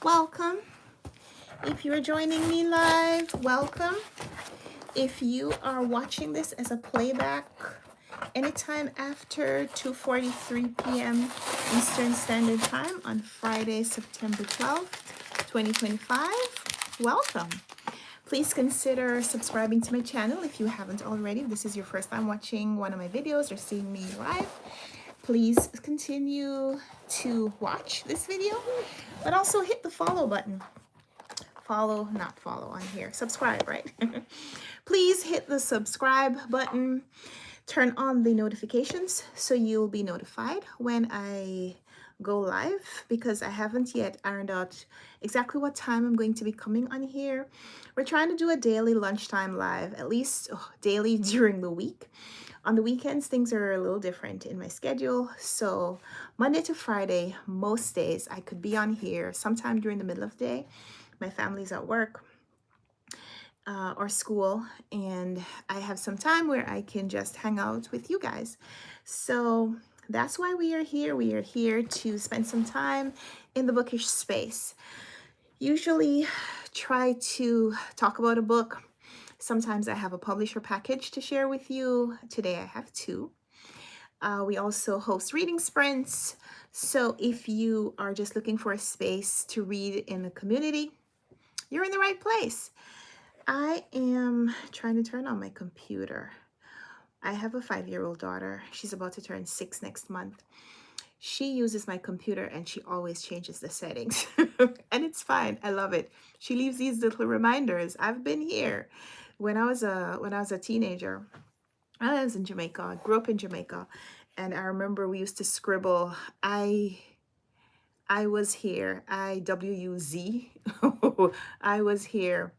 welcome. If you're joining me live, welcome. If you are watching this as a playback anytime after 2:43 p.m. Eastern Standard Time on Friday, September 12th, 2025, welcome. Please consider subscribing to my channel if you haven't already. If this is your first time watching one of my videos or seeing me live, please continue to watch this video, but also hit the follow button. Follow, not follow on here. Subscribe, right? Please hit the subscribe button. Turn on the notifications so you'll be notified when I go live, because I haven't yet ironed out exactly what time I'm going to be coming on here. We're trying to do a daily lunchtime live, at least daily during the week. On the weekends, things are a little different in my schedule. So Monday to Friday, most days I could be on here sometime during the middle of the day. My family's at work or school, and I have some time where I can just hang out with you guys. So that's why we are here. We are here to spend some time in the bookish space. Usually try to talk about a book. Sometimes I have a publisher package to share with you. Today I have two. We also host reading sprints. So if you are just looking for a space to read in the community, you're in the right place. I am trying to turn on my computer. I have a 5-year-old daughter. She's about to turn 6 next month. She uses my computer and she always changes the settings. And it's fine. I love it. She leaves these little reminders. I've been here. When I was a teenager, I was in Jamaica. I grew up in Jamaica. And I remember we used to scribble, I was here. IWUZ. I was here.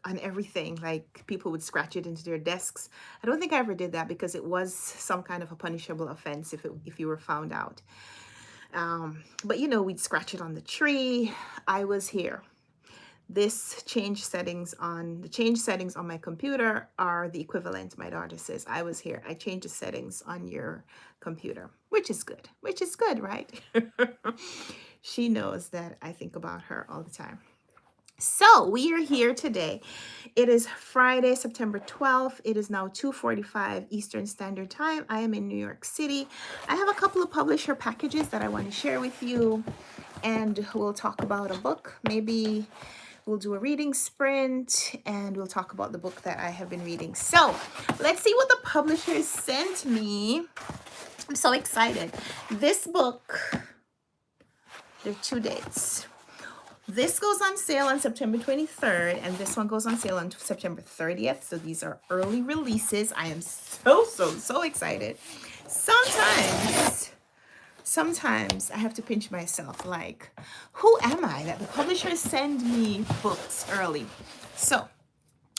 On everything. Like, people would scratch it into their desks. I don't think I ever did that because it was some kind of a punishable offense if you were found out. But we'd scratch it on the tree. I was here. The change settings on my computer are the equivalent. My daughter says, I was here. I changed the settings on your computer, which is good, right? She knows that I think about her all the time. So we are here today. It is Friday, September 12th. It is now 2:45 Eastern Standard Time. I am in New York City. I have a couple of publisher packages that I want to share with you, and we'll talk about a book. Maybe we'll do a reading sprint, and we'll talk about the book that I have been reading. So let's see what the publishers sent me. I'm so excited. This book, there are 2 dates. This goes on sale on September 23rd, and this one goes on sale on September 30th. So these are early releases. I am so excited. Sometimes I have to pinch myself, like, who am I that the publishers send me books early? So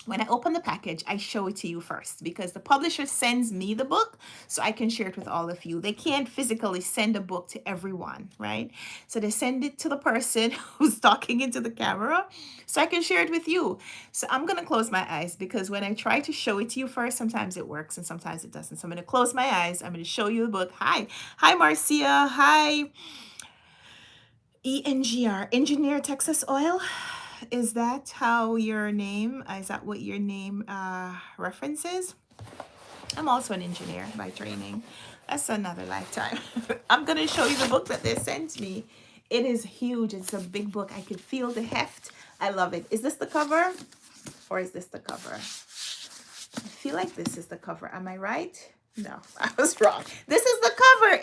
when I open the package, I show it to you first because the publisher sends me the book so I can share it with all of you. They can't physically send a book to everyone, right? So they send it to the person who's talking into the camera so I can share it with you. So I'm going to close my eyes because when I try to show it to you first, sometimes it works and sometimes it doesn't. So I'm going to close my eyes. I'm going to show you the book. Hi, Marcia. Hi, ENGR, Engineer Texas Oil. Is that what your name references? I'm also an engineer by training. That's another lifetime. I'm going to show you the book that they sent me. It is huge. It's a big book. I could feel the heft. I love it. Is this the cover? Or is this the cover? I feel like this is the cover. Am I right? No, I was wrong. This is the cover.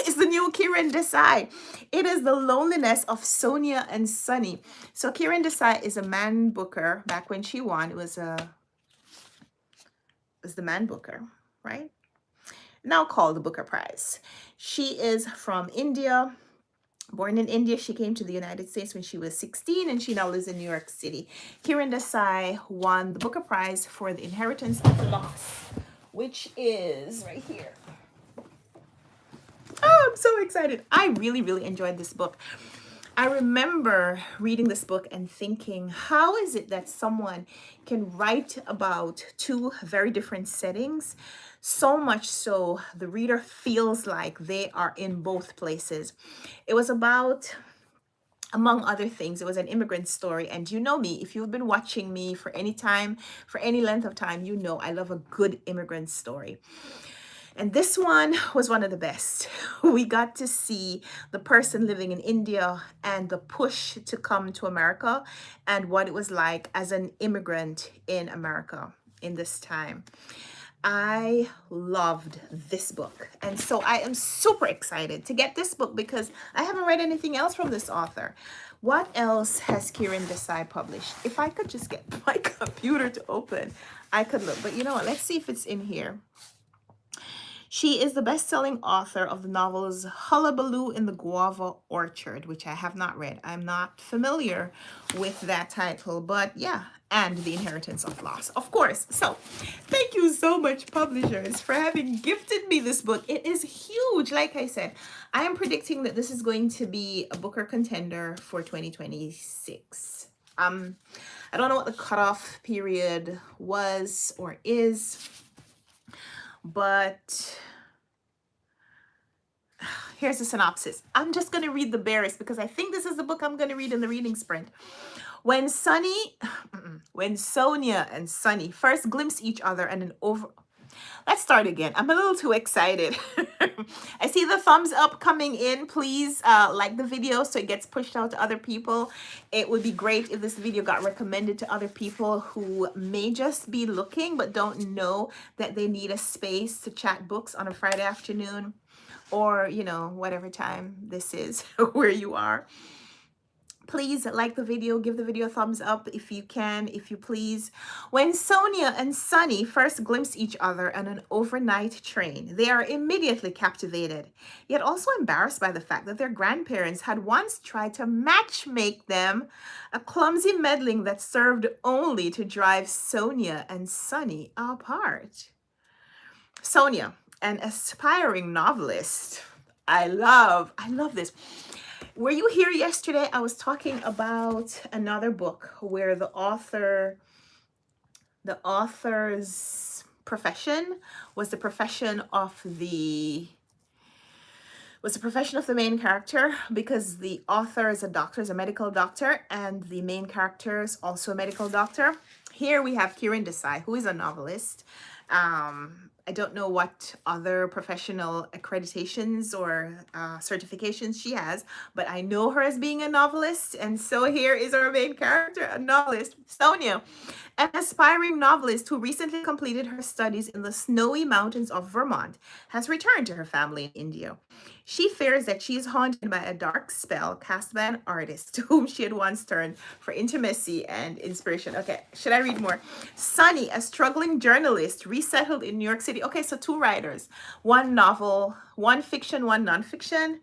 It's the new Kiran Desai. It is The Loneliness of Sonia and Sunny. So Kiran Desai is a man booker. Back when she won, it was the man booker, right? Now called the Booker Prize. She is from India. Born in India, she came to the United States when she was 16, and she now lives in New York City. Kiran Desai won the Booker Prize for The Inheritance of Loss, which is right here. Oh, I'm so excited. I really enjoyed this book. I remember reading this book and thinking, how is it that someone can write about two very different settings So much so, the reader feels like they are in both places. It was about, among other things, it was an immigrant story. And you know me, if you've been watching me for any time, for any length of time, you know I love a good immigrant story. And this one was one of the best. We got to see the person living in India and the push to come to America and what it was like as an immigrant in America in this time. I loved this book. And so I am super excited to get this book because I haven't read anything else from this author. What else has Kiran Desai published? If I could just get my computer to open, I could look. But you know what? Let's see if it's in here. She is the best-selling author of the novels Hullabaloo in the Guava Orchard, which I have not read. I'm not familiar with that title, but yeah, and The Inheritance of Loss, of course. So thank you so much, publishers, for having gifted me this book. It is huge. Like I said, I am predicting that this is going to be a Booker contender for 2026. I don't know what the cutoff period was or is, but here's the synopsis. I'm just going to read the barest because I think this is the book I'm going to read in the reading sprint. When Sonia and Sunny first glimpse each other and let's start again. I'm a little too excited. I see the thumbs up coming in. Please like the video so it gets pushed out to other people. It would be great if this video got recommended to other people who may just be looking but don't know that they need a space to chat books on a Friday afternoon, or, you know, whatever time this is where you are. Please like the video, give the video a thumbs up if you can, if you please. When Sonia and Sunny first glimpse each other on an overnight train, they are immediately captivated, yet also embarrassed by the fact that their grandparents had once tried to matchmake them, a clumsy meddling that served only to drive Sonia and Sunny apart. Sonia, an aspiring novelist. I love this. Were you here yesterday? I was talking about another book where the author's profession was the profession of the main character, because the author is a medical doctor, and the main character is also a medical doctor. Here we have Kiran Desai, who is a novelist. I don't know what other professional accreditations or certifications she has, but I know her as being a novelist. And so here is our main character, a novelist, Sonia, an aspiring novelist who recently completed her studies in the snowy mountains of Vermont, has returned to her family in India. She fears that she is haunted by a dark spell cast by an artist to whom she had once turned for intimacy and inspiration. Okay, should I read more? Sunny, a struggling journalist resettled in New York City. Okay, so two writers, one novel, one fiction, one nonfiction.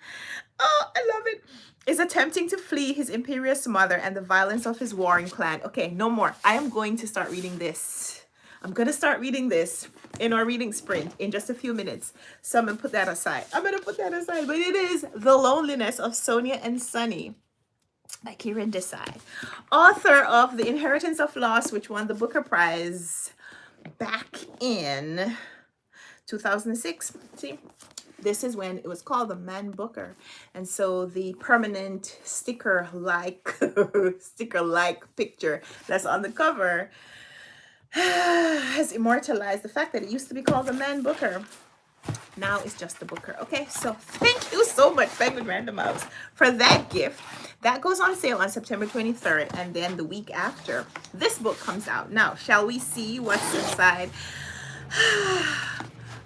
Oh, I love it. Is attempting to flee his imperious mother and the violence of his warring clan. Okay, no more. I am going to start reading this. I'm going to start reading this in our reading sprint in just a few minutes. So I'm going to put that aside. But it is The Loneliness of Sonia and Sunny by Kiran Desai, author of The Inheritance of Loss, which won the Booker Prize back in 2006. See, this is when it was called the Man Booker. And so the permanent sticker-like picture that's on the cover has immortalized the fact that it used to be called the Man Booker. Now it's just the Booker. Okay, so thank you so much, Penguin Random House, for that gift. That goes on sale on September 23rd, and then the week after, this book comes out. Now, shall we see what's inside?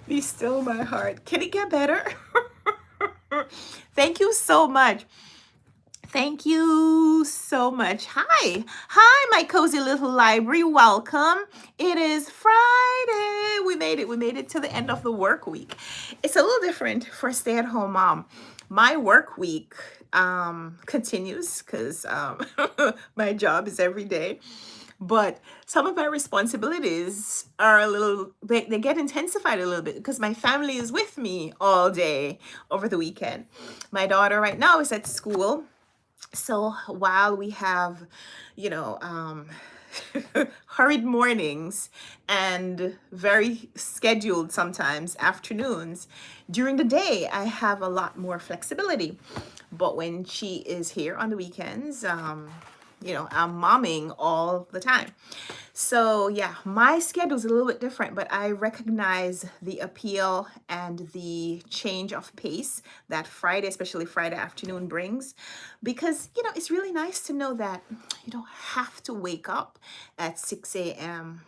Be still, my heart. Can it get better? Thank you so much. Thank you so much. Hi, my cozy little library. Welcome. It is Friday. We made it to the end of the work week. It's a little different for a stay-at-home mom. My work week continues because my job is every day. But some of my responsibilities are they get intensified a little bit because my family is with me all day over the weekend. My daughter right now is at school. So while we have, hurried mornings and very scheduled sometimes afternoons. During the day, I have a lot more flexibility. But when she is here on the weekends, I'm momming all the time. So yeah, my schedule is a little bit different, but I recognize the appeal and the change of pace that Friday, especially Friday afternoon, brings, because it's really nice to know that you don't have to wake up at 6 a.m.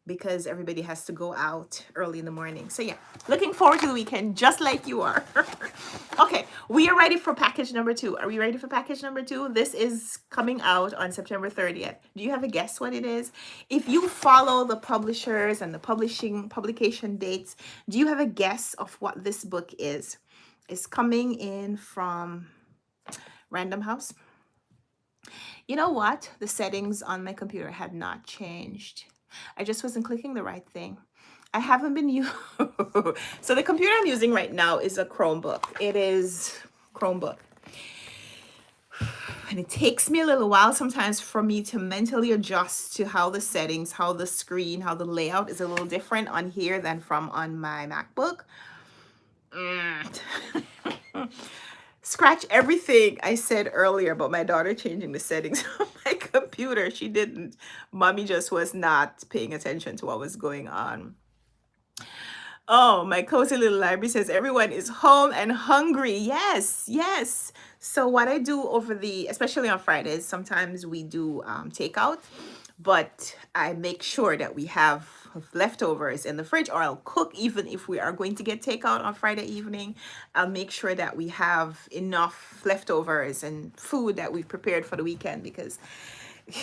because everybody has to go out early in the morning. So yeah, looking forward to the weekend just like you are. Okay, we are ready for package number 2. Are we ready for package number 2? This is coming out on September 30th. Do you have a guess what it is? If you follow the publishers and the publication dates, do you have a guess of what this book is? It's coming in from Random House. You know what? The settings on my computer had not changed. I just wasn't clicking the right thing. I haven't been using. So the computer I'm using right now is a Chromebook. It is Chromebook. And it takes me a little while sometimes for me to mentally adjust to how the settings, how the screen, how the layout is a little different on here than from on my MacBook. Scratch everything I said earlier about my daughter changing the settings on my computer. She didn't. Mommy just was not paying attention to what was going on. Oh, my cozy little library says everyone is home and hungry. Yes, yes. So what I do especially on Fridays, sometimes we do takeout, but I make sure that we have leftovers in the fridge, or I'll cook even if we are going to get takeout on Friday evening. I'll make sure that we have enough leftovers and food that we've prepared for the weekend, because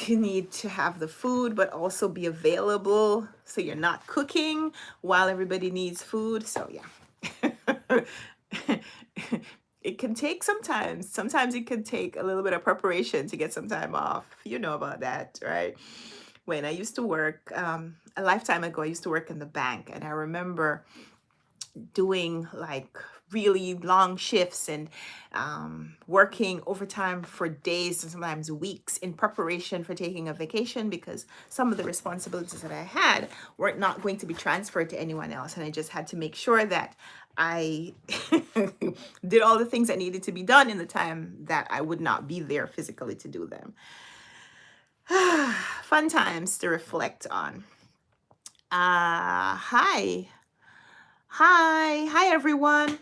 you need to have the food but also be available so you're not cooking while everybody needs food. So yeah. It can take sometimes it can take a little bit of preparation to get some time off. You know about that, right? When I used to work a lifetime ago, I used to work in the bank, and I remember doing like really long shifts and working overtime for days and sometimes weeks in preparation for taking a vacation, because some of the responsibilities that I had were not going to be transferred to anyone else, and I just had to make sure that I did all the things that needed to be done in the time that I would not be there physically to do them. Fun times to reflect on. Hi everyone.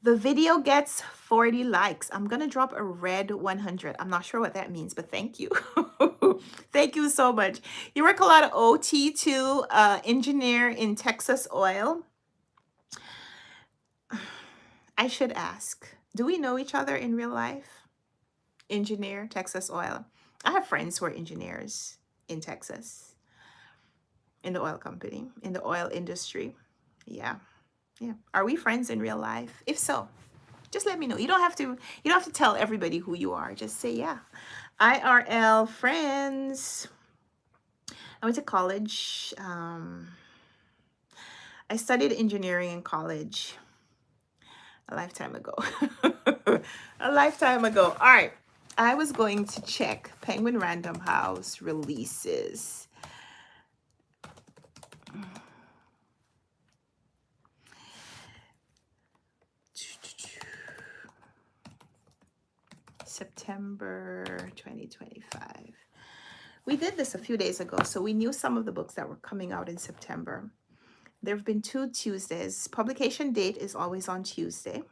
The video gets 40 likes. I'm gonna drop a red 100. I'm not sure what that means, but thank you. Thank you so much. You work a lot of OT too, engineer in Texas Oil. I should ask, do we know each other in real life? Engineer, Texas Oil. I have friends who are engineers in Texas, in the oil company, in the oil industry. Yeah. Are we friends in real life? If so, just let me know. You don't have to tell everybody who you are. Just say, yeah. IRL friends. I went to college. I studied engineering in college a lifetime ago. A lifetime ago. All right. I was going to check Penguin Random House releases. September 2025. We did this a few days ago, so we knew some of the books that were coming out in September. There have been 2 Tuesdays. Publication date is always on Tuesday,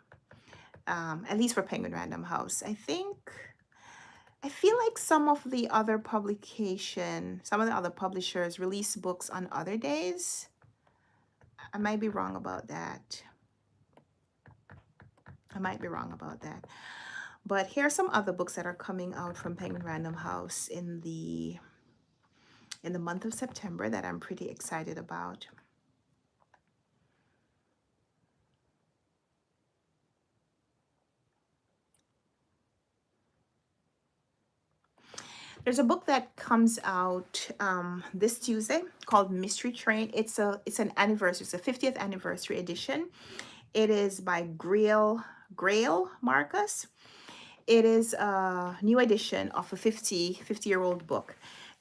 at least for Penguin Random House. I feel like some of the other publishers release books on other days. I might be wrong about that. But here are some other books that are coming out from Penguin Random House in the month of September that I'm pretty excited about. There's a book that comes out this Tuesday called Mystery Train. It's an anniversary. It's a 50th anniversary edition. It is by Grail Marcus. It is a new edition of a 50-year-old book.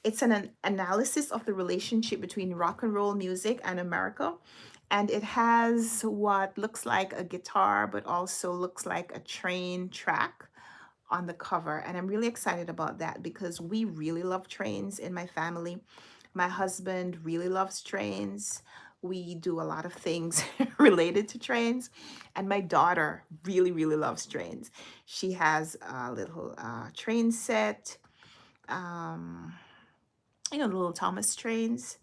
It's an analysis of the relationship between rock and roll music and America. And it has what looks like a guitar, but also looks like a train track on the cover. And I'm really excited about that because we really love trains in my family. My husband really loves trains. We do a lot of things related to trains. And my daughter really, really loves trains. She has a little train set, um, the little Thomas trains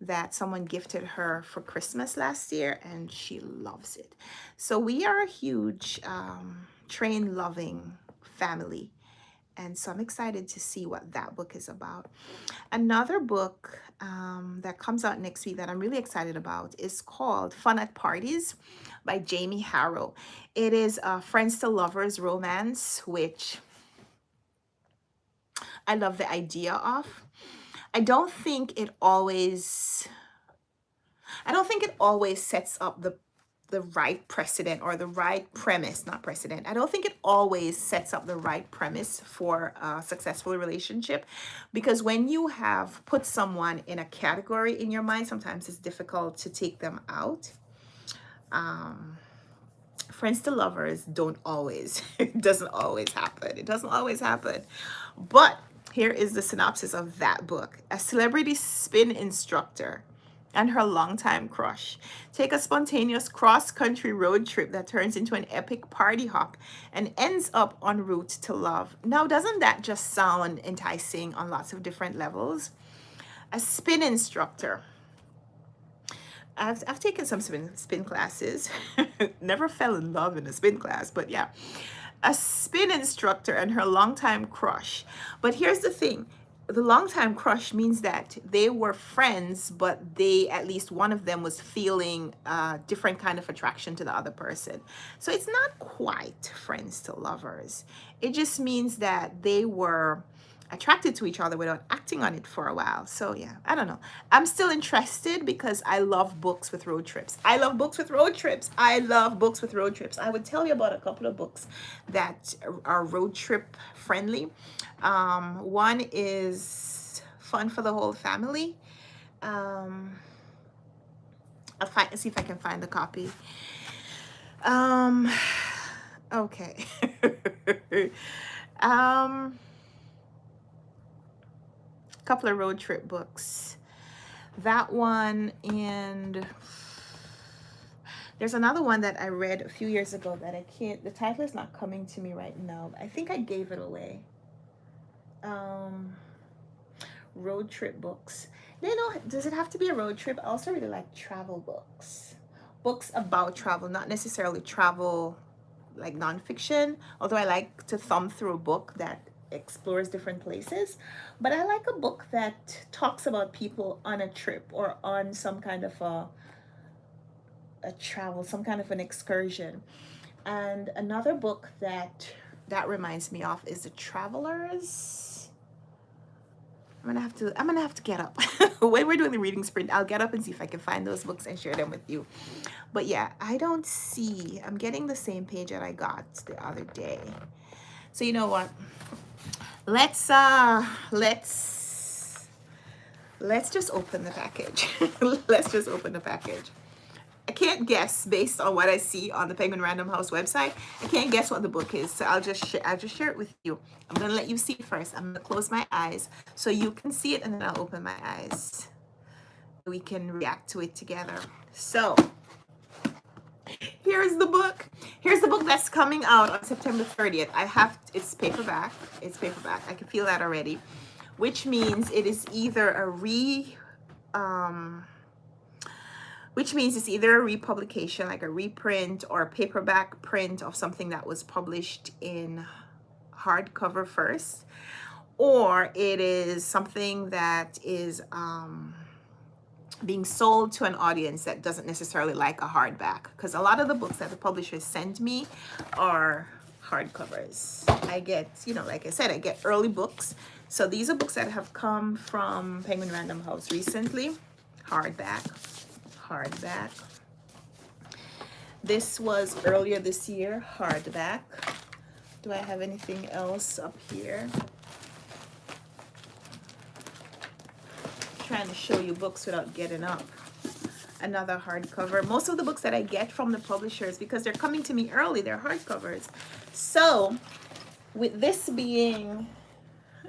that someone gifted her for Christmas last year, and she loves it. So we are a huge train loving family. And so I'm excited to see what that book is about. Another book that comes out next week that I'm really excited about is called Fun at Parties by Jamie Harrow. It is a Friends to Lovers romance, which I love the idea of. I don't think it always sets up the right precedent or the right premise, not precedent. I don't think it always sets up the right premise for a successful relationship, because when you have put someone in a category in your mind, sometimes it's difficult to take them out. Friends to lovers don't always, it doesn't always happen. It doesn't always happen. But here is the synopsis of that book. A celebrity spin instructor and her longtime crush take a spontaneous cross-country road trip that turns into an epic party hop and ends up en route to love. Now, doesn't that just sound enticing on lots of different levels? A spin instructor. I've taken some spin classes. Never fell in love in a spin class, but yeah. A spin instructor and her longtime crush. But here's the thing. The longtime crush means that they were friends, but at least one of them was feeling a different kind of attraction to the other person. So it's not quite friends to lovers. It just means that they were attracted to each other without acting on it for a while. So yeah, I don't know. I'm still interested because I love books with road trips. I love books with road trips. I love books with road trips. I would tell you about a couple of books that are road trip friendly. One is Fun for the Whole Family. I'll see if I can find the copy. Okay. Couple of road trip books. That one, and there's another one that I read a few years ago that I can't, the title is not coming to me right now. I think I gave it away. Road trip books. Does it have to be a road trip? I also really like travel books. Books about travel, not necessarily travel like nonfiction, although I like to thumb through a book that explores different places. But I like a book that talks about people on a trip or on some kind of a travel, some kind of an excursion. And another book that reminds me of is The Travelers. I'm gonna have to get up. When we're doing the reading sprint, I'll get up and see if I can find those books and share them with you. But yeah, I'm getting the same page that I got the other day. So you know what? Let's just open the package. Let's just open the package. I can't guess based on what I see on the Penguin Random House website. I can't guess what the book is, so I'll just share it with you. I'm gonna let you see it first. I'm gonna close my eyes so you can see it, and then I'll open my eyes. We can react to it together. So here's the book. Here's the book that's coming out on September 30th. It's paperback. It's paperback. I can feel that already, which means it is either a republication, like a reprint or a paperback print of something that was published in hardcover first, or it is something that is being sold to an audience that doesn't necessarily like a hardback, because a lot of the books that the publishers send me are hardcovers. I get, like I said, I get early books. So these are books that have come from Penguin Random House recently. Hardback. This was earlier this year, hardback. Do I have anything else up here? trying to show you books without getting up. Another hardcover. Most of the books that I get from the publishers, because they're coming to me early, they're hardcovers. So with this being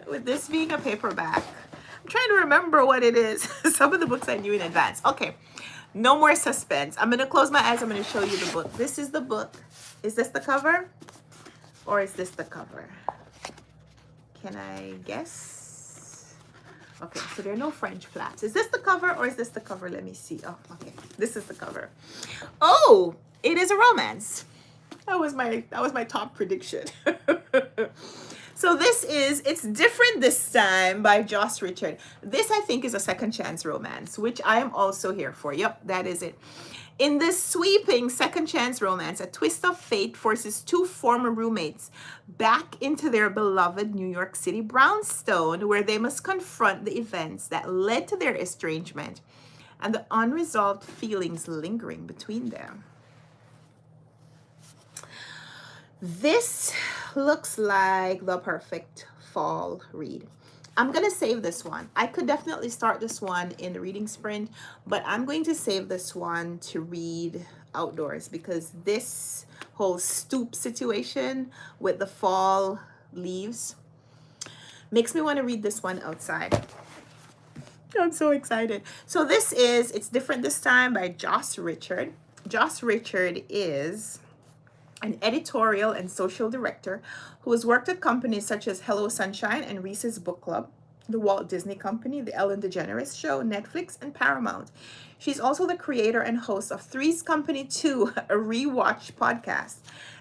a paperback, I'm trying to remember what it is. Some of the books I knew in advance. Okay, no more suspense. I'm gonna close my eyes. I'm gonna show you the book. This is the book. Is this the cover, or is this the cover? Can I guess? Okay, so there are no French flaps. Is this the cover, or is this the cover? Let me see. Oh, okay. This is the cover. Oh, it is a romance. That was my top prediction. So it's Different This Time by Joss Richard. This, I think, is a second chance romance, which I am also here for. Yep, that is it. In this sweeping second chance romance, a twist of fate forces two former roommates back into their beloved New York City brownstone, where they must confront the events that led to their estrangement and the unresolved feelings lingering between them. This looks like the perfect fall read. I'm going to save this one. I could definitely start this one in the reading sprint, but I'm going to save this one to read outdoors, because this whole stoop situation with the fall leaves makes me want to read this one outside. I'm so excited. So it's Different This Time by Joss Richard. Joss Richard is an editorial and social director who has worked at companies such as Hello Sunshine and Reese's Book Club, the Walt Disney Company, the Ellen DeGeneres Show, Netflix, and Paramount. She's also the creator and host of Three's Company 2, a rewatch podcast,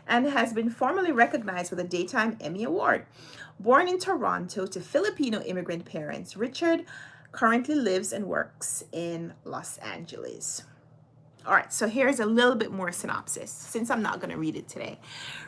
and has been formally recognized with a Daytime Emmy Award. Born in Toronto to Filipino immigrant parents, Richard currently lives and works in Los Angeles. All right, so here's a little bit more synopsis, since I'm not going to read it today.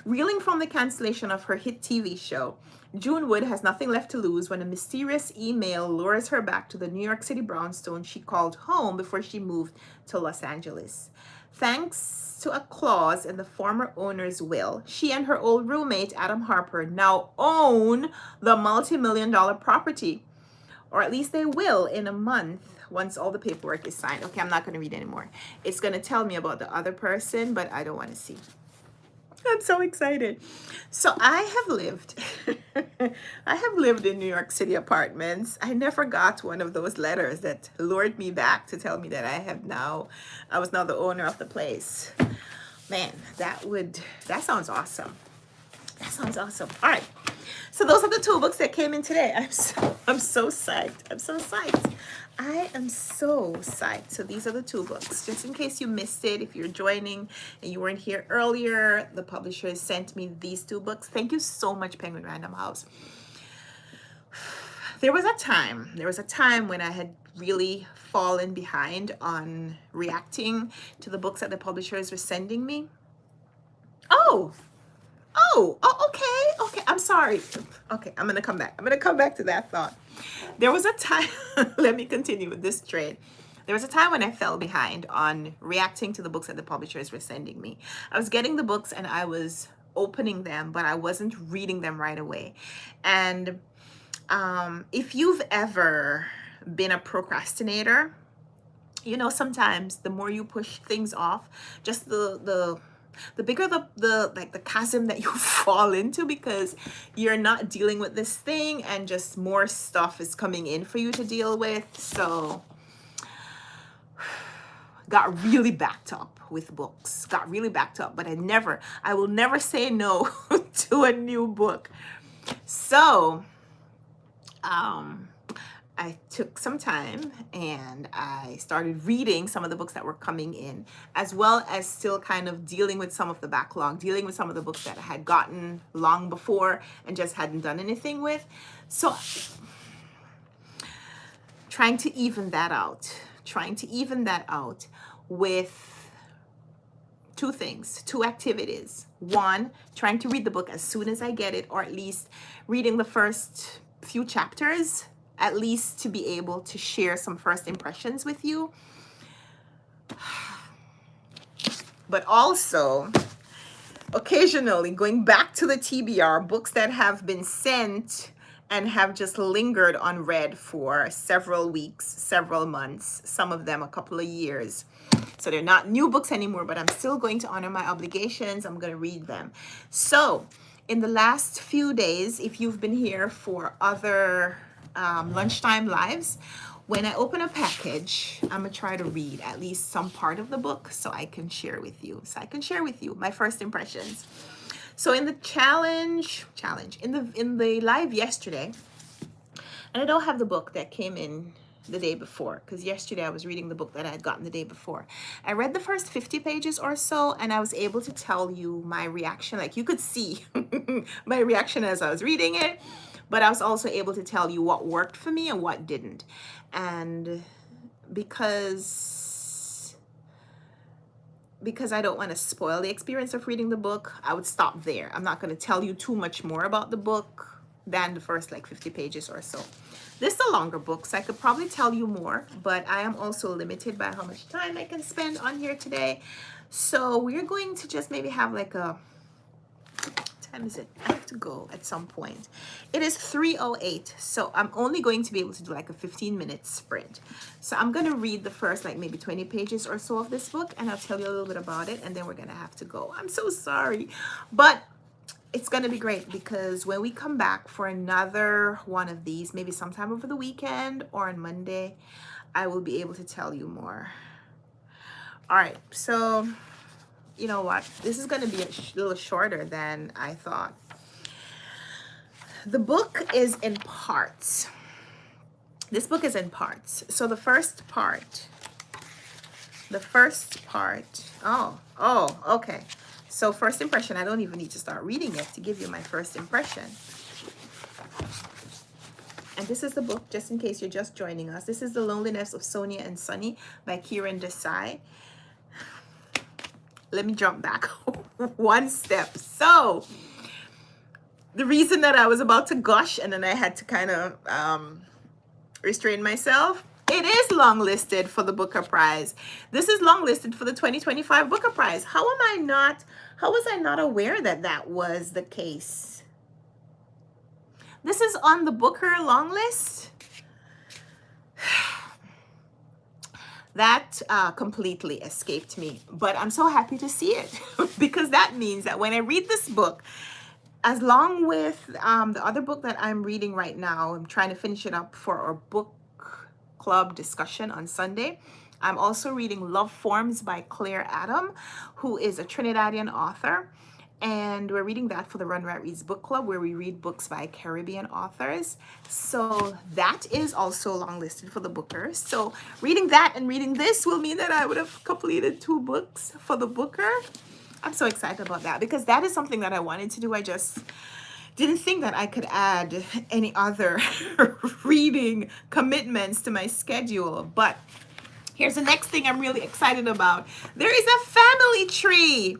Reeling from the cancellation of her hit TV show, June Wood has nothing left to lose when a mysterious email lures her back to the New York City brownstone she called home before she moved to Los Angeles. Thanks to a clause in the former owner's will, she and her old roommate, Adam Harper, now own the multi-million-dollar property. Or at least they will in a month, once all the paperwork is signed. Okay, I'm not going to read anymore. It's going to tell me about the other person, but I don't want to see. I'm so excited. So I have lived in New York City apartments. I never got one of those letters that lured me back to tell me that I was now the owner of the place. Man, that sounds awesome. That sounds awesome. All right. So those are the two books that came in today. I'm so psyched. I'm so psyched. I am so psyched. So these are the two books. Just in case you missed it, if you're joining and you weren't here earlier, the publishers sent me these two books. Thank you so much, Penguin Random House. There was a time when I had really fallen behind on reacting to the books that the publishers were sending me. Oh, okay. I'm sorry. Okay, I'm going to come back. I'm going to come back to that thought. There was a time, let me continue with this trade. There was a time when I fell behind on reacting to the books that the publishers were sending me. I was getting the books and I was opening them, but I wasn't reading them right away. And if you've ever been a procrastinator, you know, sometimes the more you push things off, just the bigger the chasm that you fall into, because you're not dealing with this thing and just more stuff is coming in for you to deal with. So got really backed up with books, but I will never say no to a new book. So I took some time and I started reading some of the books that were coming in, as well as still kind of dealing with some of the backlog, dealing with some of the books that I had gotten long before and just hadn't done anything with. So trying to even that out with two activities. One, trying to read the book as soon as I get it, or at least reading the first few chapters, at least to be able to share some first impressions with you. But also occasionally going back to the TBR, books that have been sent and have just lingered unread for several weeks, several months, some of them a couple of years. So they're not new books anymore, but I'm still going to honor my obligations. I'm going to read them. So in the last few days, if you've been here for other lunchtime lives, when I open a package, I'm gonna try to read at least some part of the book so I can share with you. My first impressions. So in the in the live yesterday, and I don't have the book that came in the day before, because yesterday I was reading the book that I had gotten the day before. I read the first 50 pages or so, and I was able to tell you my reaction. Like, you could see my reaction as I was reading it, but I was also able to tell you what worked for me and what didn't. And because I don't want to spoil the experience of reading the book, I would stop there. I'm not going to tell you too much more about the book than the first like 50 pages or so. This is a longer book, so I could probably tell you more, but I am also limited by how much time I can spend on here today. So we're going to just maybe have like a, what time is it? I have to go at some point. It is 3:08, so I'm only going to be able to do like a 15-minute sprint. So I'm going to read the first like maybe 20 pages or so of this book, and I'll tell you a little bit about it, and then we're going to have to go. I'm so sorry, but it's going to be great, because when we come back for another one of these, maybe sometime over the weekend or on Monday, I will be able to tell you more. All right, so you know what? This is going to be a little shorter than I thought. The book is in parts. This book is in parts. So the first part, okay. So first impression, I don't even need to start reading it to give you my first impression. And this is the book, just in case you're just joining us. This is The Loneliness of Sonia and Sunny by Kieran Desai. Let me jump back one step. So the reason that I was about to gush and then I had to kind of restrain myself, it is long listed for the Booker Prize. This is long listed for the 2025 Booker Prize. How was I not aware that that was the case? This is on the Booker long list. That completely escaped me, but I'm so happy to see it because that means that when I read this book, as long with the other book that I'm reading right now, I'm trying to finish it up for our book club discussion on Sunday. I'm also reading Love Forms by Claire Adam, who is a Trinidadian author. And we're reading that for the Runwright Reads book club, where we read books by Caribbean authors. So that is also long listed for the Booker. So reading that and reading this will mean that I would have completed 2 books for the Booker. I'm so excited about that because that is something that I wanted to do. I just didn't think that I could add any other reading commitments to my schedule. But here's the next thing I'm really excited about. There is a family tree.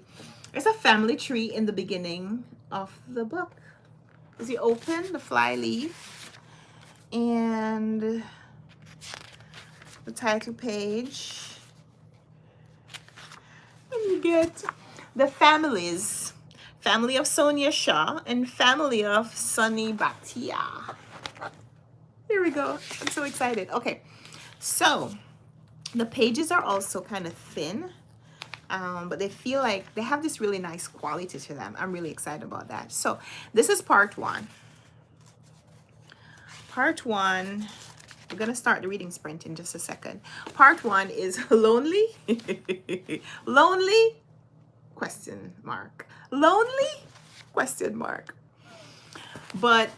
There's a family tree in the beginning of the book. As you open the fly leaf and the title page, and you get the families. Family of Sonia Shah and family of Sunny Bhatia. Here we go. I'm so excited. Okay, so the pages are also kind of thin. But they feel like they have this really nice quality to them. I'm really excited about that. So this is part 1. Part 1, we're going to start the reading sprint in just a second. Part 1 is lonely. Lonely? Question mark. Lonely? Question mark. But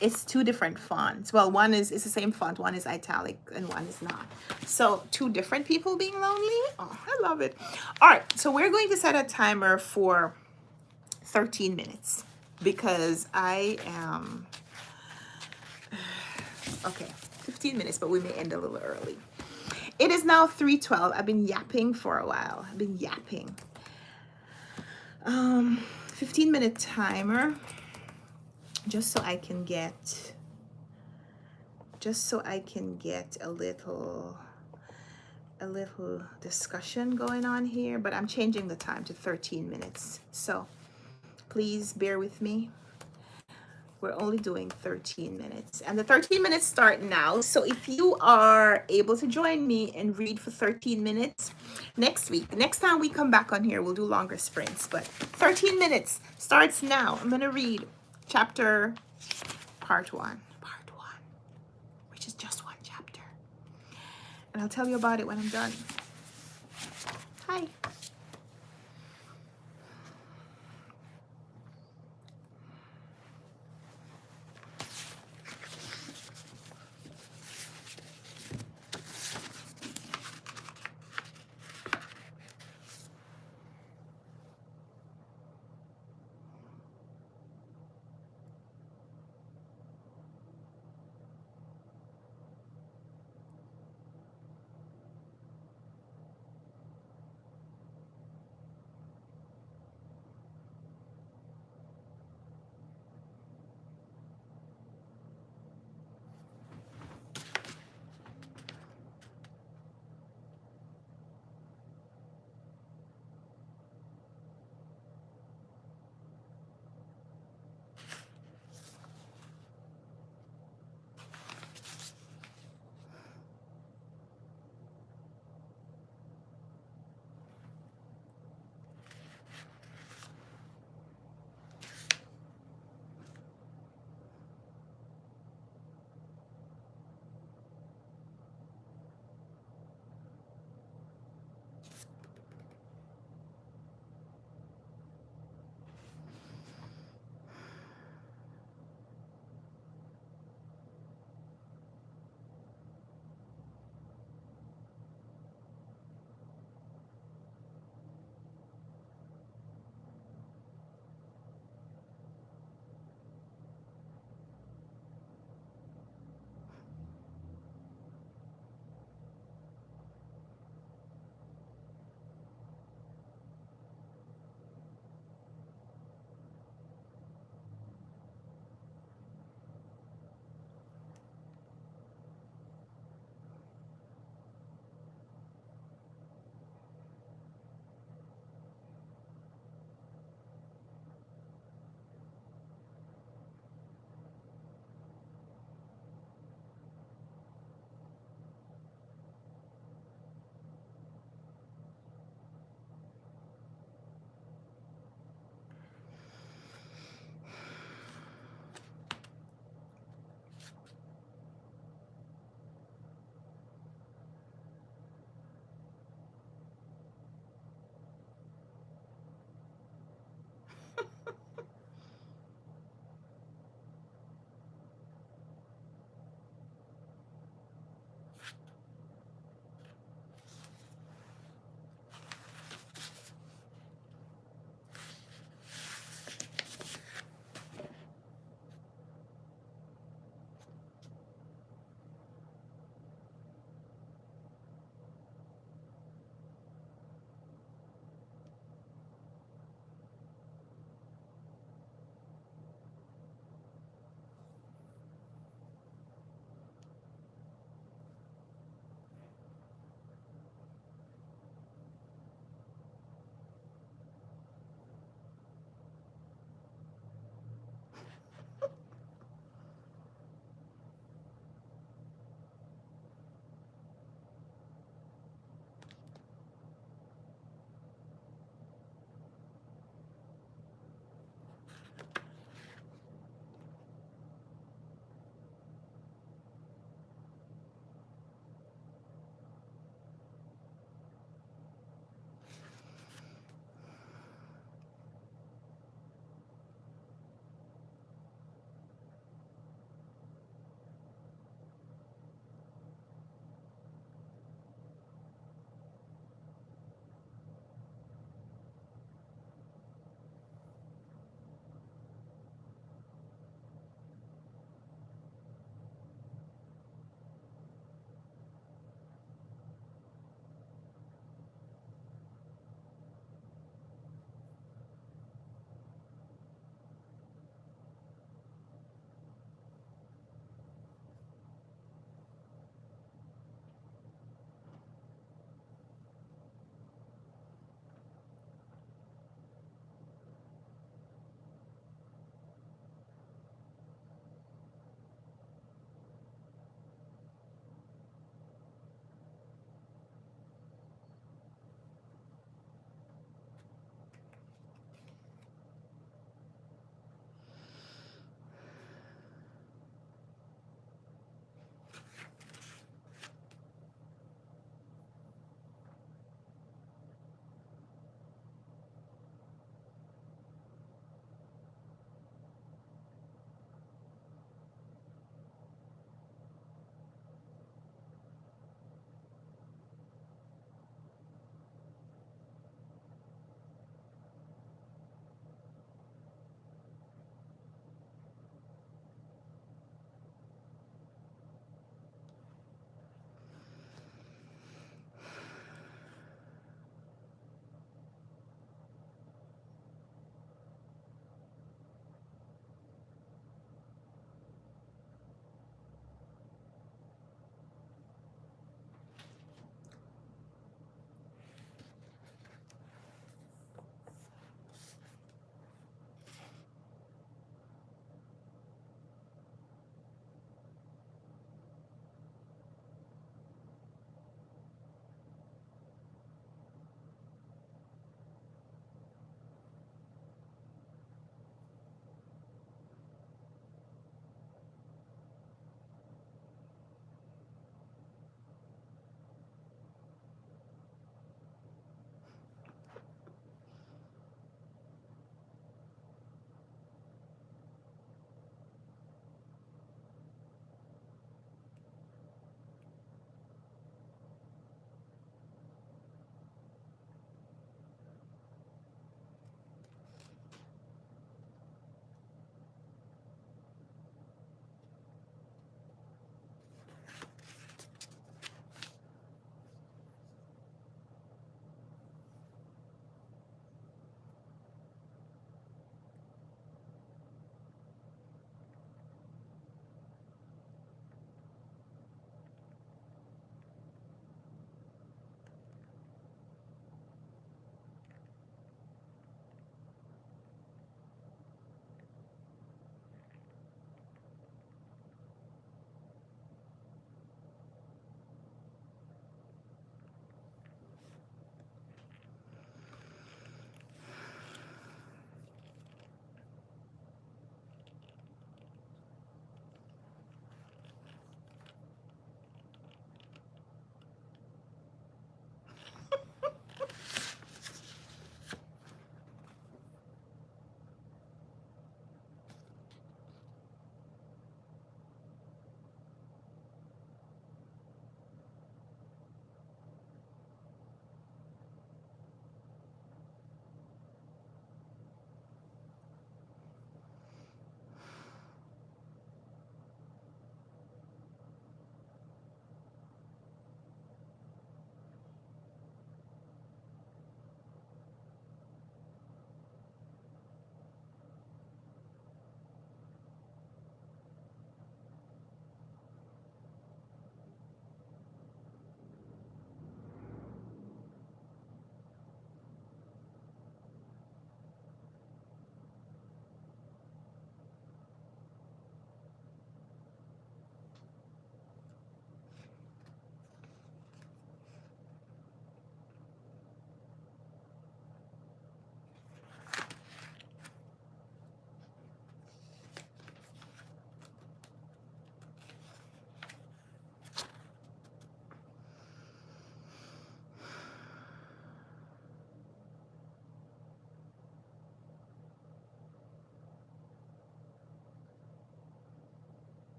it's 2 different fonts. Well, one is, it's the same font. One is italic and one is not. So 2 different people being lonely. Oh, I love it. All right. So we're going to set a timer for 13 minutes because I am, okay, 15 minutes, but we may end a little early. It is now 3:12. I've been yapping for a while. 15-minute timer. Just so I can get a little discussion going on here, but I'm changing the time to 13 minutes. So please bear with me. We're only doing 13 minutes, and the 13 minutes start now. So if you are able to join me and read for 13 minutes next week, next time we come back on here, we'll do longer sprints, but 13 minutes starts now. I'm going to read chapter part one, which is just one chapter. And I'll tell you about it when I'm done. Hi.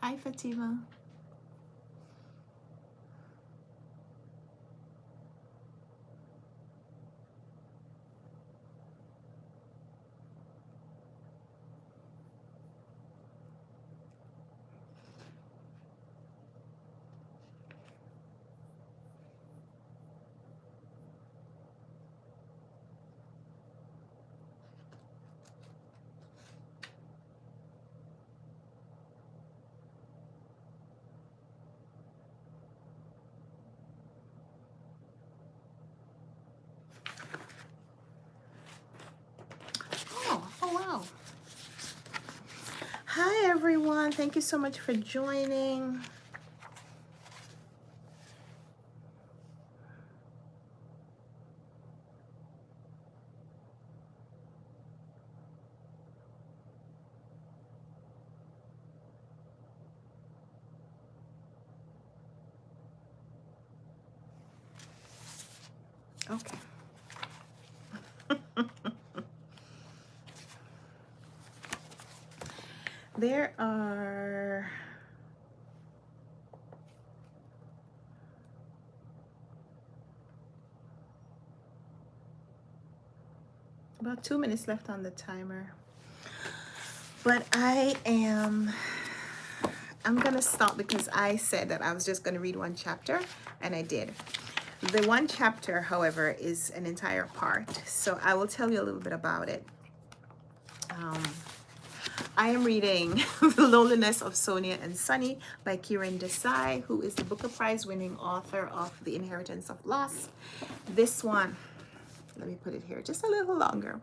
Hi, Fatima. Oh, wow. Hi, everyone. Thank you so much for joining. Okay. There are about 2 minutes left on the timer. But I'm gonna stop because I said that I was just gonna read one chapter, and I did. The one chapter, however, is an entire part, so I will tell you a little bit about it. I am reading The Loneliness of Sonia and Sunny by Kiran Desai, who is the Booker Prize winning author of The Inheritance of Loss. This one, let me put it here just a little longer.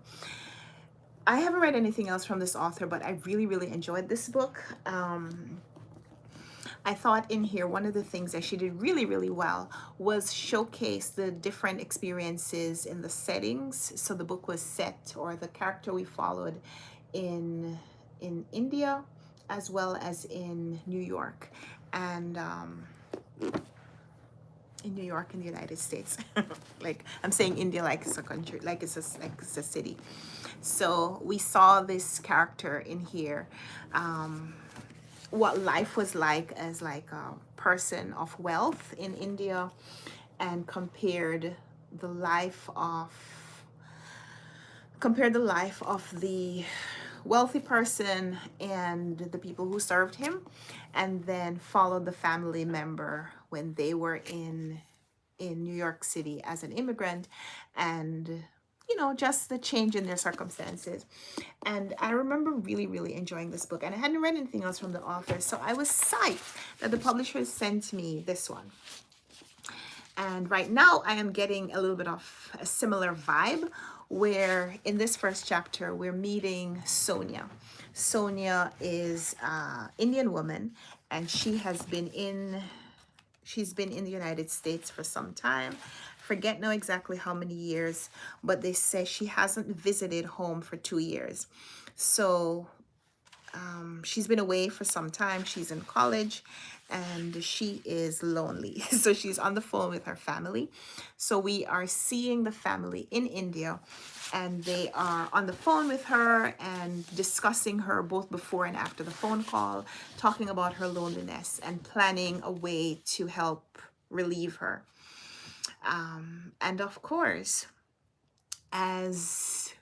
I haven't read anything else from this author, but I really, really enjoyed this book. I thought in here one of the things that she did really, really well was showcase the different experiences in the settings. So the book was set, or the character we followed, in India as well as in New York, and in New York in the United States. Like I'm saying India like it's a country, like it's a city. So we saw this character in here, what life was like as like a person of wealth in India, and compared the life of the wealthy person and the people who served him, and then followed the family member when they were in New York City as an immigrant, and just the change in their circumstances. And I remember really, really enjoying this book, and I hadn't read anything else from the author, so I was psyched that the publisher sent me this one. And right now I am getting a little bit of a similar vibe, where in this first chapter we're meeting Sonia. Sonia is an Indian woman, and she's been in the United States for some time. Forget now exactly how many years, but they say she hasn't visited home for 2 years. So she's been away for some time. She's in college, and she is lonely. So she's on the phone with her family. So we are seeing the family in India, and they are on the phone with her and discussing her both before and after the phone call, talking about her loneliness and planning a way to help relieve her. And of course, as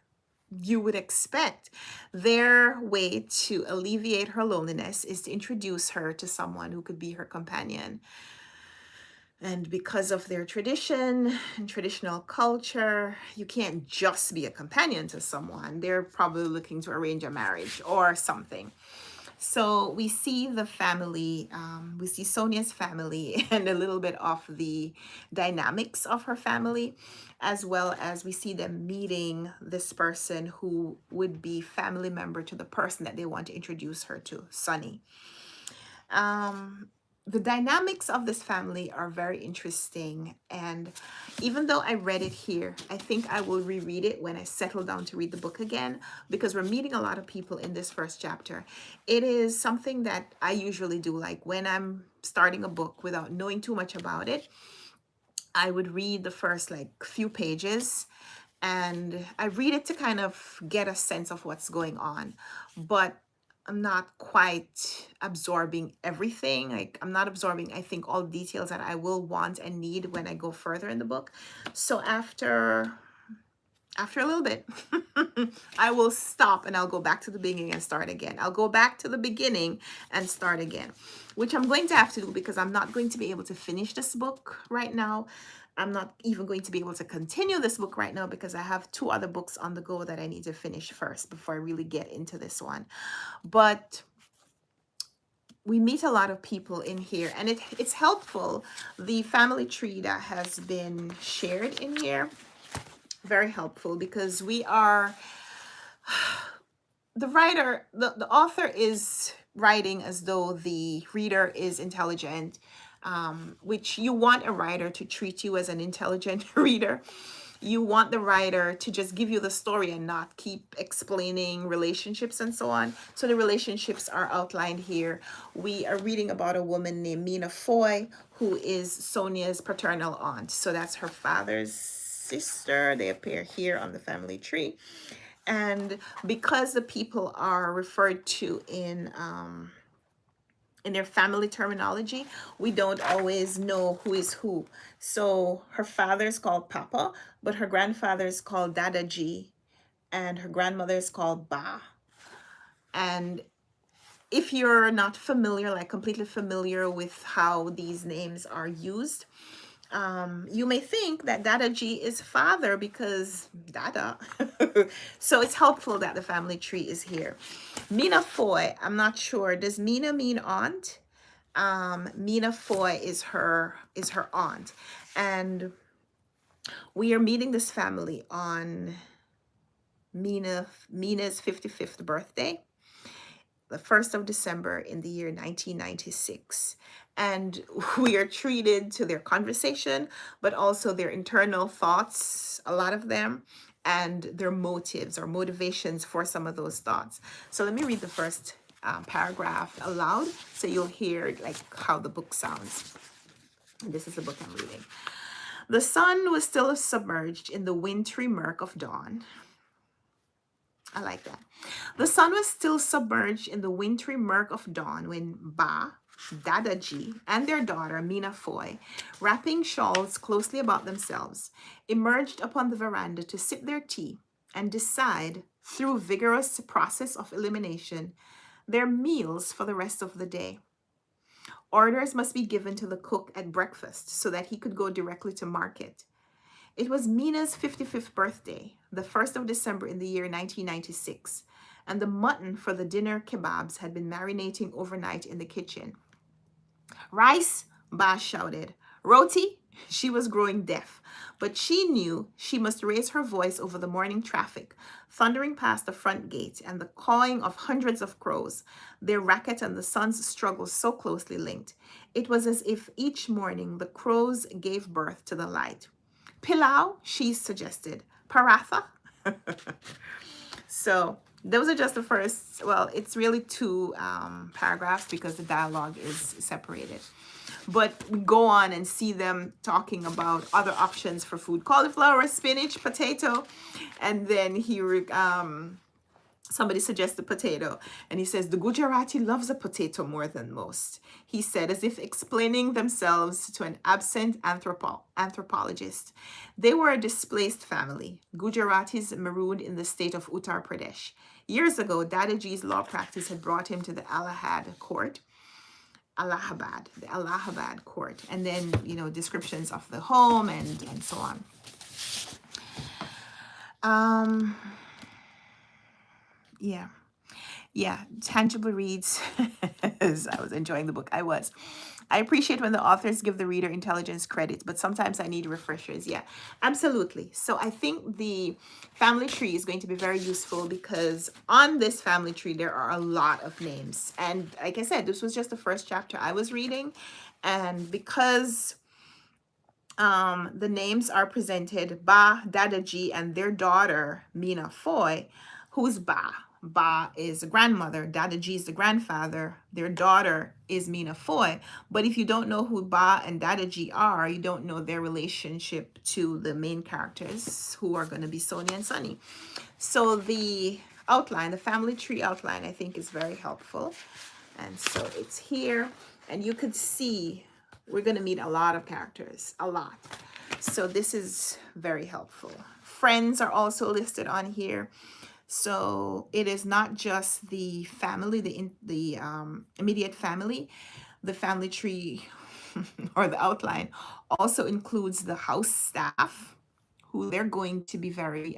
you would expect, their way to alleviate her loneliness is to introduce her to someone who could be her companion. And because of their tradition and traditional culture, you can't just be a companion to someone. They're probably looking to arrange a marriage or something. So we see the family, we see Sonia's family and a little bit of the dynamics of her family, as well as we see them meeting this person who would be family member to the person that they want to introduce her to, Sunny. The dynamics of this family are very interesting, and even though I read it here, I think I will reread it when I settle down to read the book again, because we're meeting a lot of people in this first chapter. It is something that I usually do, like when I'm starting a book without knowing too much about it, I would read the first like few pages, and I read it to kind of get a sense of what's going on. But I'm not quite absorbing everything. Like I'm not absorbing, I think, all the details that I will want and need when I go further in the book. So after a little bit, I will stop and I'll go back to the beginning and start again. I'll go back to the beginning and start again, which I'm going to have to do because I'm not going to be able to finish this book right now. I'm not even going to be able to continue this book right now because I have 2 other books on the go that I need to finish first before I really get into this one. But we meet a lot of people in here, and it's helpful. The family tree that has been shared in here, very helpful, because we are, the writer, the author is writing as though the reader is intelligent, which you want a writer to treat you as an intelligent reader. You want the writer to just give you the story and not keep explaining relationships and so on. So the relationships are outlined here. We are reading about a woman named Mina Foy, who is Sonia's paternal aunt. So that's her father's sister. They appear here on the family tree. And because the people are referred to in their family terminology, we don't always know who is who. So her father is called Papa, but her grandfather is called Dadaji, and her grandmother is called Ba. And if you're not familiar, like completely familiar with how these names are used, you may think that Dadaji is father because Dada. So it's helpful that the family tree is here. Mina Foy, I'm not sure. Does Mina mean aunt? Mina Foy is her aunt, and we are meeting this family on Mina's 55th birthday, the 1st of December in the year 1996. And we are treated to their conversation, but also their internal thoughts, a lot of them, and their motives or motivations for some of those thoughts. So let me read the first paragraph aloud so you'll hear like how the book sounds. And this is the book I'm reading. The sun was still submerged in the wintry murk of dawn. I like that. The sun was still submerged in the wintry murk of dawn when Ba, Dadaji, and their daughter Mina Foy, wrapping shawls closely about themselves, emerged upon the veranda to sip their tea and decide, through vigorous process of elimination, their meals for the rest of the day. Orders must be given to the cook at breakfast so that he could go directly to market. It was Mina's 55th birthday, the 1st of December in the year 1996, and the mutton for the dinner kebabs had been marinating overnight in the kitchen. Rice, Ba shouted. Roti? She was growing deaf, but she knew she must raise her voice over the morning traffic, thundering past the front gate and the cawing of hundreds of crows, their racket and the sun's struggle so closely linked. It was as if each morning the crows gave birth to the light. Pilau, she suggested. Paratha? So those are just the first, well, it's really 2 paragraphs because the dialogue is separated. But we go on and see them talking about other options for food. Cauliflower, spinach, potato. And then somebody suggested potato, and he says, the Gujarati loves a potato more than most, he said, as if explaining themselves to an absent anthropologist. They were a displaced family, Gujaratis marooned in the state of Uttar Pradesh. Years ago, Dadaji's law practice had brought him to the Allahabad court, and then, descriptions of the home and so on. Yeah, Tangible Reads. I was enjoying the book. I appreciate when the authors give the reader intelligence credit, but sometimes I need refreshers. Yeah, absolutely. So I think the family tree is going to be very useful because on this family tree, there are a lot of names. And like I said, this was just the first chapter I was reading. And because the names are presented, Ba, Dadaji, and their daughter, Mina Foy, who's Ba? Ba is the grandmother, Dadaji is the grandfather, their daughter is Mina Foy. But if you don't know who Ba and Dadaji are, you don't know their relationship to the main characters, who are going to be Sonia and Sunny. So the outline, the family tree outline, I think is very helpful. And so it's here, and you could see we're going to meet a lot of characters, a lot. So this is very helpful. Friends are also listed on here. So it is not just the family, the immediate family. The family tree or the outline also includes the house staff, who they're going to be very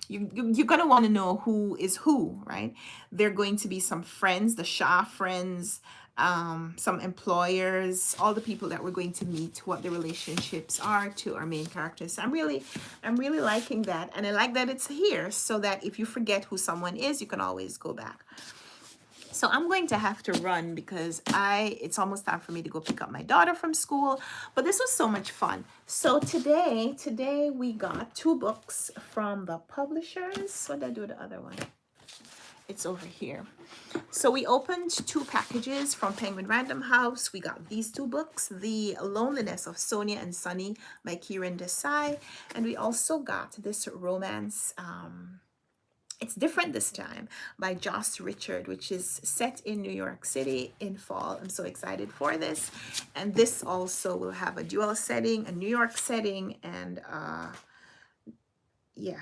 you're going to want to know who is who, right? They're going to be some friends, the Shah friends, some employers, all the people that we're going to meet, what the relationships are to our main characters. I'm really liking that. And I like that it's here so that if you forget who someone is, you can always go back. So I'm going to have to run because it's almost time for me to go pick up my daughter from school. But this was so much fun. So today we got 2 books from the publishers. What did I do with the other one? It's over here. So we opened 2 packages from Penguin Random House. We got these 2 books, The Loneliness of Sonia and Sunny by Kiran Desai. And we also got this romance, it's different this time, by Joss Richard, which is set in New York City in fall. I'm so excited for this. And this also will have a dual setting, a New York setting, and yeah,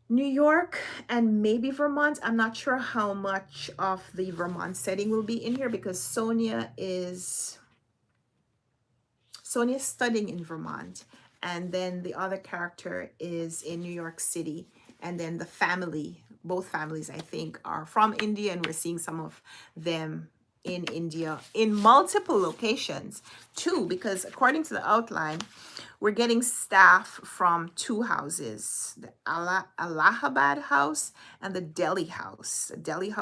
New York and maybe Vermont. I'm not sure how much of the Vermont setting will be in here because Sonia is studying in Vermont, and then the other character is in New York City. And then the family, both families, I think, are from India, and we're seeing some of them in India in multiple locations too, because according to the outline, we're getting staff from 2 houses, the Allahabad house and the Delhi house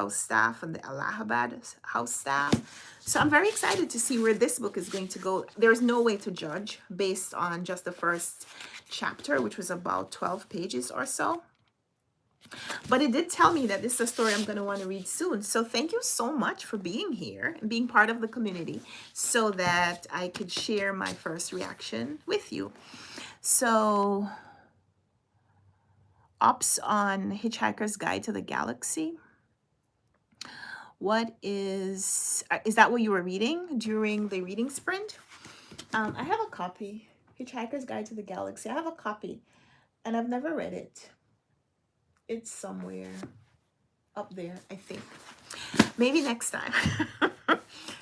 staff and the Allahabad house staff. So I'm very excited to see where this book is going to go. There's no way to judge based on just the first chapter, which was about 12 pages or so. But it did tell me that this is a story I'm going to want to read soon. So thank you so much for being here and being part of the community so that I could share my first reaction with you. So, Ops on Hitchhiker's Guide to the Galaxy. What is that what you were reading during the reading sprint? I have a copy, Hitchhiker's Guide to the Galaxy. I have a copy, and I've never read it. It's somewhere up there, I think. Maybe next time.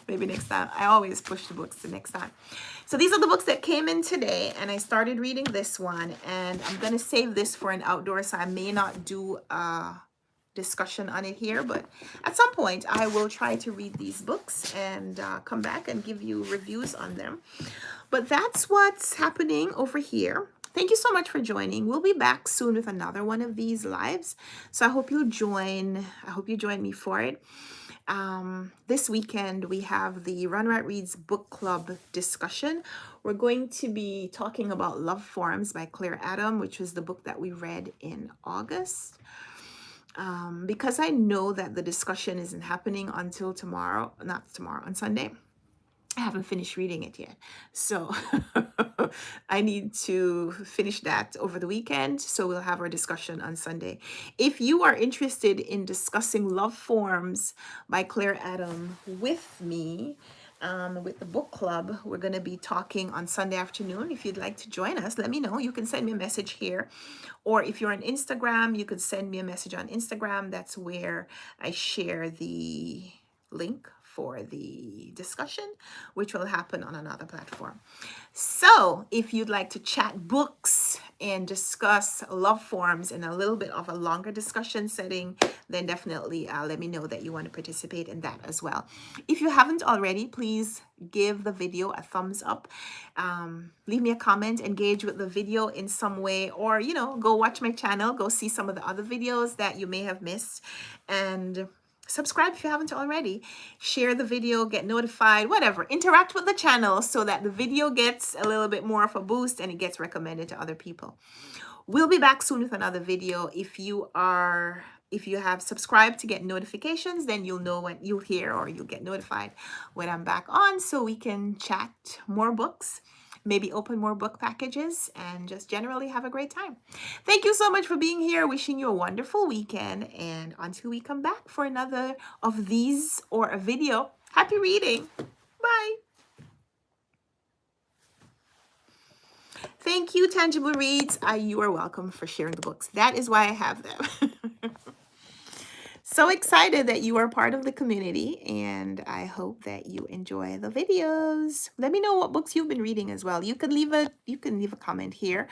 Maybe next time. I always push the books to next time. So these are the books that came in today, and I started reading this one, and I'm going to save this for an outdoor, so I may not do a discussion on it here, but at some point I will try to read these books and come back and give you reviews on them. But that's what's happening over here. Thank you so much for joining. We'll be back soon with another one of these lives. So I hope you join me for it. This weekend we have the Runwright Reads book club discussion. We're going to be talking about Love Forms by Claire Adam, which was the book that we read in August. Because I know that the discussion isn't happening until tomorrow, not tomorrow, on Sunday. I haven't finished reading it yet. So I need to finish that over the weekend. So we'll have our discussion on Sunday. If you are interested in discussing Love Forms by Claire Adam with me, with the book club, we're going to be talking on Sunday afternoon. If you'd like to join us, let me know. You can send me a message here. Or if you're on Instagram, you could send me a message on Instagram. That's where I share the link for the discussion, which will happen on another platform. So if you'd like to chat books and discuss Love Forms in a little bit of a longer discussion setting, then definitely let me know that you want to participate in that as well. If you haven't already, please give the video a thumbs up. Leave me a comment, engage with the video in some way, or, go watch my channel, go see some of the other videos that you may have missed, and subscribe if you haven't already. Share the video, get notified, whatever. Interact with the channel so that the video gets a little bit more of a boost and it gets recommended to other people. We'll be back soon with another video. If you have subscribed to get notifications, then you'll know when you'll hear or you'll get notified when I'm back on, so we can chat more books maybe open more book packages, and just generally have a great time. Thank you so much for being here. Wishing you a wonderful weekend. And until we come back for another of these or a video, happy reading. Bye. Thank you, Tangible Reads. You are welcome for sharing the books. That is why I have them. So excited that you are part of the community, and I hope that you enjoy the videos. Let me know what books you've been reading as well. You can leave a comment here,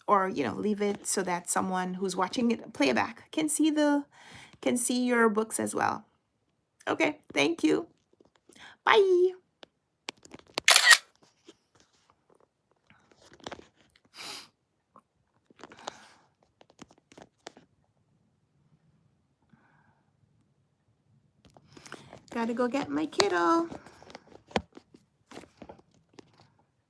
or leave it so that someone who's watching it playback can see your books as well. Okay, thank you. Bye. Gotta go get my kiddo.